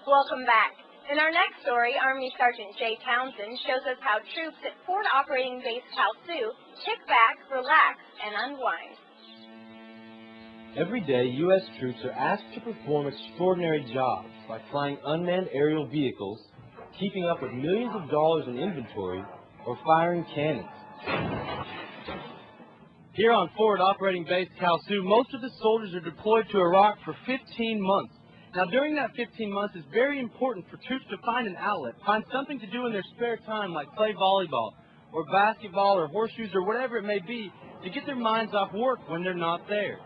Welcome back. In our next story, Army Sergeant Jay Townsend shows us how troops at Forward Operating Base Kalsu kick back, relax, and unwind. Every day, U.S. troops are asked to perform extraordinary jobs like flying unmanned aerial vehicles, keeping up with millions of dollars in inventory, or firing cannons. Here on Forward Operating Base Kalsu, most of the soldiers are deployed to Iraq for 15 months. Now, during that 15 months, it's very important for troops to find an outlet, find something to do in their spare time, like play volleyball, or basketball, or horseshoes, or whatever it may be, to get their minds off work when they're not there.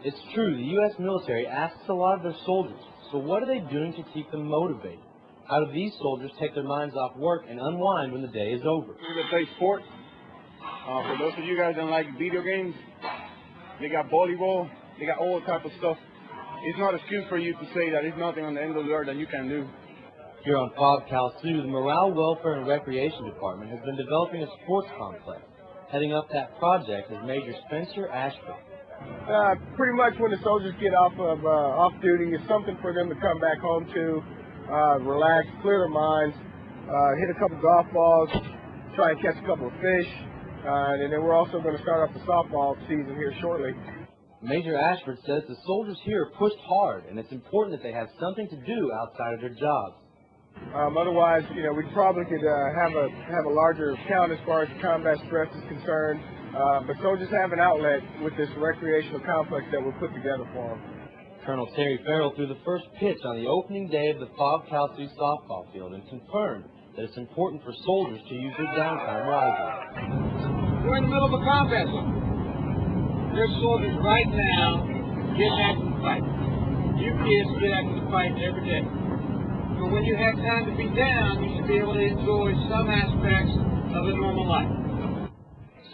It's true, the U.S. military asks a lot of their soldiers, so what are they doing to keep them motivated? How do these soldiers take their minds off work and unwind when the day is over? They play sports. For those of you guys that like video games, they got volleyball, they got all type of stuff. It's not an excuse for you to say that there's nothing on the end of the earth that you can do. Here on FOB Kalsu, the Morale, Welfare, and Recreation Department has been developing a sports complex. Heading up that project is Major Spencer Ashford. Pretty much when the soldiers get off duty, it's something for them to come back home to, relax, clear their minds, hit a couple golf balls, try and catch a couple of fish, and then we're also going to start off the softball season here shortly. Major Ashford says the soldiers here are pushed hard, and it's important that they have something to do outside of their jobs. Otherwise, we probably could have a larger count as far as the combat stress is concerned. But soldiers have an outlet with this recreational complex that we'll put together for them. Colonel Terry Farrell threw the first pitch on the opening day of the FOB Kalsu softball field and confirmed that it's important for soldiers to use their downtime wisely. We're in the middle of a combat zone. There's soldiers right now getting after the fight. You kids get after the fight every day. So when you have time to be down, you should be able to enjoy some aspects of a normal life.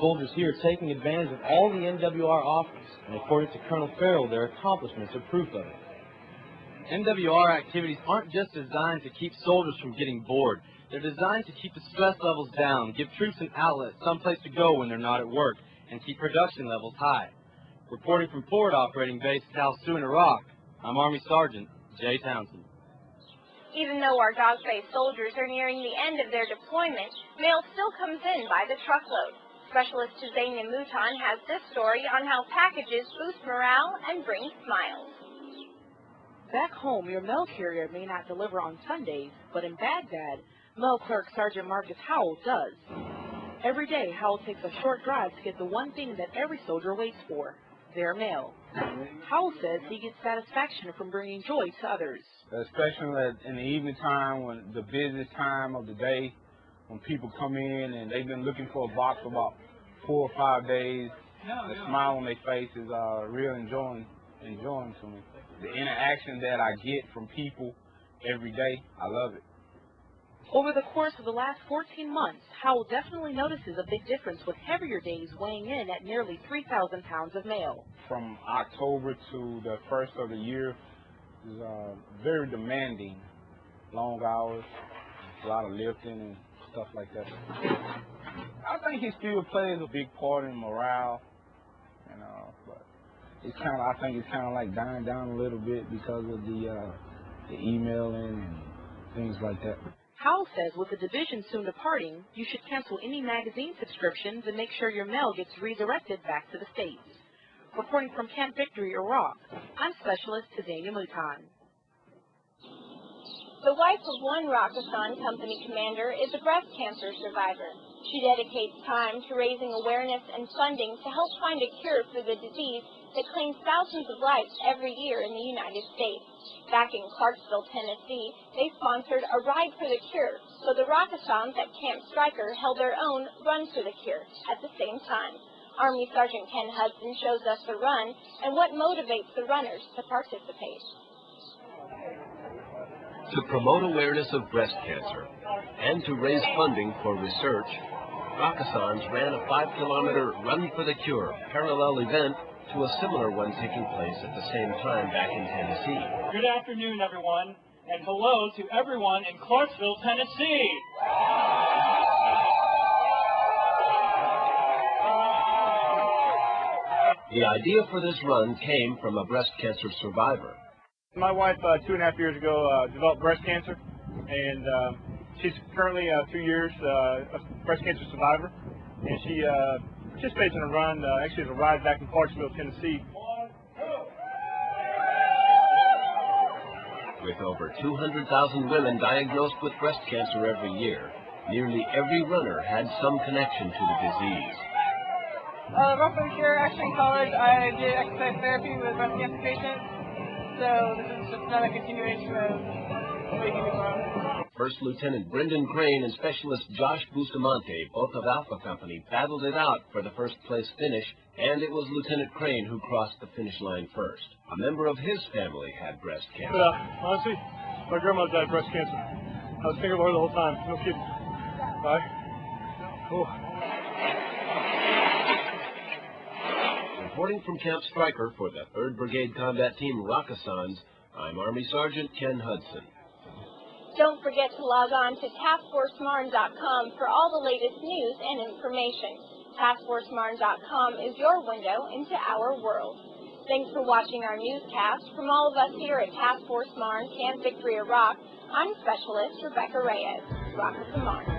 Soldiers here are taking advantage of all the NWR offers, and according to Colonel Farrell, their accomplishments are proof of it. NWR activities aren't just designed to keep soldiers from getting bored. They're designed to keep the stress levels down, give troops an outlet, someplace to go when they're not at work, and keep production levels high. Reporting from Forward Operating Base Kalsu in Iraq, I'm Army Sergeant Jay Townsend. Even though our dog-faced soldiers are nearing the end of their deployment, mail still comes in by the truckload. Specialist Tizania Mouton has this story on how packages boost morale and bring smiles. Back home, your mail carrier may not deliver on Sundays, but in Baghdad, mail clerk Sergeant Marcus Howell does. Every day, Howell takes a short drive to get the one thing that every soldier waits for, their mail. Howell says he gets satisfaction from bringing joy to others. Especially in the evening time, when the busiest time of the day, when people come in and they've been looking for a box for about 4 or 5 days, the smile on their face is real enjoying to me. The interaction that I get from people every day, I love it. Over the course of the last 14 months, Howell definitely notices a big difference with heavier days weighing in at nearly 3,000 pounds of mail. From October to the first of the year is very demanding. Long hours, a lot of lifting and stuff like that. I think he still plays a big part in morale, but it's I think it's kind of like dying down a little bit because of the emailing and things like that. Howell says with the division soon departing, you should cancel any magazine subscriptions and make sure your mail gets redirected back to the States. Reporting from Camp Victory, Iraq, I'm Specialist Tizania Mouton. The wife of one Rakistan company commander is a breast cancer survivor. She dedicates time to raising awareness and funding to help find a cure for the disease that claims thousands of lives every year in the United States. Back in Clarksville, Tennessee, they sponsored a Ride for the Cure, so the Rakistans at Camp Stryker held their own Run for the Cure at the same time. Army Sergeant Ken Hudson shows us the run and what motivates the runners to participate. To promote awareness of breast cancer and to raise funding for research, Rakistans ran a 5-kilometer Run for the Cure parallel event to a similar one taking place at the same time back in Tennessee. Good afternoon, everyone, and hello to everyone in Clarksville, Tennessee. The idea for this run came from a breast cancer survivor. My wife, 2.5 years ago, developed breast cancer, and she's currently 2 years a breast cancer survivor, and she participates in a run, actually it's a ride back in Clarksville, Tennessee. With over 200,000 women diagnosed with breast cancer every year, nearly every runner had some connection to the disease. Roughly here, actually in college, I did exercise therapy with breast cancer patients, so this is just another continuation of making me grow. First Lieutenant Brendan Crane and Specialist Josh Bustamante, both of Alpha Company, battled it out for the first place finish, and it was Lieutenant Crane who crossed the finish line first. A member of his family had breast cancer. Honestly, my grandmother died of breast cancer. I was thinking about her the whole time. No kidding. Bye. Oh. Reporting from Camp Stryker for the 3rd Brigade Combat Team Rakasans, I'm Army Sergeant Ken Hudson. Don't forget to log on to taskforcemarne.com for all the latest news and information. Taskforcemarne.com is your window into our world. Thanks for watching our newscast. From all of us here at Task Force Marne, Camp Victory Iraq, I'm Specialist Rebecka Reyes. Rock with the Marne.